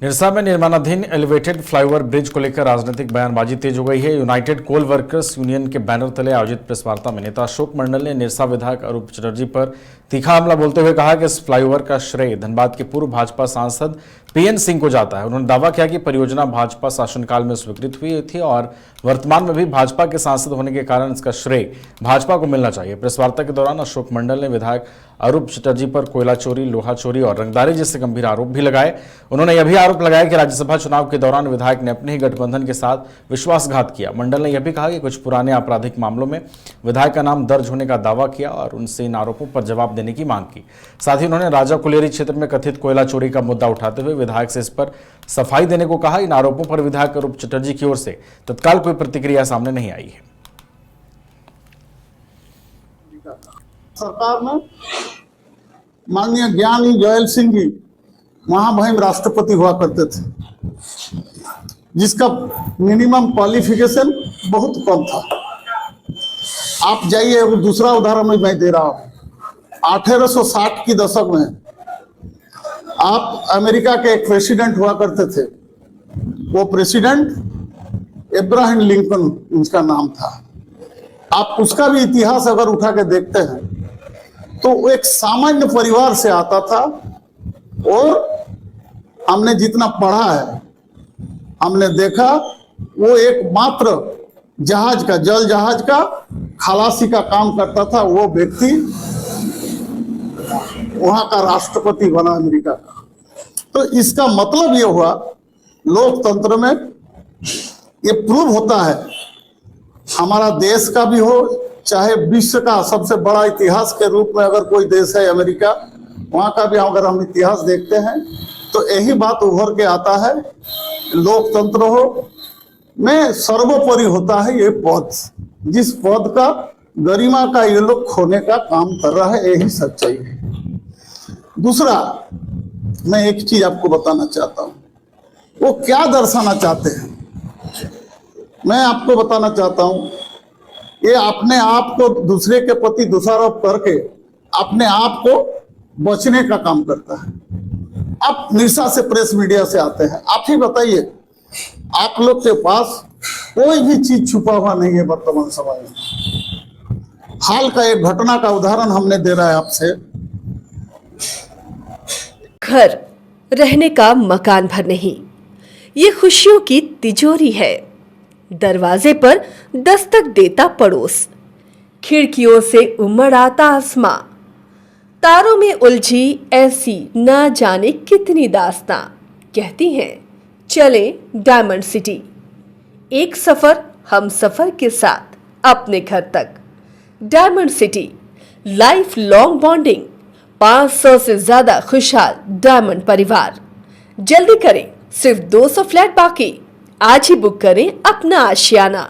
निरसा में निर्माणाधीन elevated flyover bridge को लेकर राजनीतिक बयानबाजी तेज हो गई है। यूनाइटेड कोल वर्कर्स यूनियन के बैनर तले आयोजित प्रेस वार्ता में नेता अशोक मंडल ने निरसा विधायक अरूप चटर्जी पर तीखा हमला बोलते हुए कहा कि इस फ्लाईओवर का श्रेय धनबाद के पूर्व भाजपा सांसद पीएन सिंह को जाता है। उन्होंने दावा किया कि परियोजना भाजपा शासनकाल में स्वीकृत हुई थी और वर्तमान में भी भाजपा के सांसद होने के कारण इसका श्रेय भाजपा को मिलना चाहिए। प्रेस वार्ता के दौरान अशोक मंडल ने विधायक अरूप चटर्जी पर कोयला चोरी, लोहा चोरी और रंगदारी जैसे गंभीर आरोप भी लगाए। उन्होंने यह भी आरोप लगाया कि राज्यसभा चुनाव के दौरान विधायक ने अपने ही गठबंधन के साथ विश्वासघात किया। मंडल ने यह भी कहा कि कुछ पुराने आपराधिक मामलों में विधायक का नाम दर्ज होने का दावा किया और उनसे इन आरोपों पर जवाब देने की मांग की। साथ ही उन्होंने राजा कुलेरी क्षेत्र में कथित कोयला चोरी का मुद्दा उठाते हुए विधायक से इस पर सफाई देने को कहा। इन आरोपों पर विधायक अरूप चटर्जी की ओर से तत्काल कोई प्रतिक्रिया सामने नहीं आई है। सरकार में माननीय ज्ञानी जैल सिंह जी महामहिम राष्ट्रपति हुआ करते थे, जिसका मिनिमम क्वालिफिकेशन बहुत कम था। आप जाइए, दूसरा उदाहरण मैं दे रहा हूं। 1860 की दशक में आप अमेरिका के एक प्रेसिडेंट हुआ करते थे। वो प्रेसिडेंट इब्राहिम लिंकन उनका नाम था। आप उसका भी इतिहास अगर उठा के देखते हैं तो वो एक सामान्य परिवार से आता था और हमने जितना पढ़ा है, हमने देखा वो एक मात्र जहाज का, जल जहाज का खलासी का काम करता था। वो व्यक्ति वहां का राष्ट्रपति बना अमेरिका का। तो इसका मतलब ये हुआ, लोकतंत्र में ये प्रूव होता है, हमारा देश का भी हो चाहे विश्व का सबसे बड़ा इतिहास के रूप में अगर कोई देश है अमेरिका, वहां का भी अगर हम इतिहास देखते हैं तो यही बात उभर के आता है। लोकतंत्र हो में सर्वोपरि होता है ये पद, जिस पद का गरिमा का ये लोग खोने का काम कर रहा है, यही सच्चाई है। दूसरा, मैं एक चीज आपको बताना चाहता हूं, वो क्या दर्शाना चाहते हैं। मैं आपको बताना चाहता हूं, ये अपने आप को दूसरे के प्रति दोषारोप करके अपने आप को बचने का काम करता है। आप निरसा से, प्रेस मीडिया से आते हैं, आप ही बताइए, आप लोग के पास कोई भी चीज छुपा हुआ नहीं है वर्तमान समय में। हाल का एक घटना का उदाहरण हमने दे रहा है आपसे। घर रहने का मकान भर नहीं, ये खुशियों की तिजोरी है। दरवाजे पर दस्तक देता पड़ोस, खिड़कियों से उमड़ आता आसमां, तारों में उलझी ऐसी ना जाने कितनी दास्तां। कहती हैं चले डायमंड सिटी, एक सफर हम सफर के साथ अपने घर तक। Diamond city, life long bonding, 500 से ज्यादा खुशहाल डायमंड परिवार। जल्दी करें, सिर्फ 200 फ्लैट बाकी। आज ही बुक करें अपना आशियाना।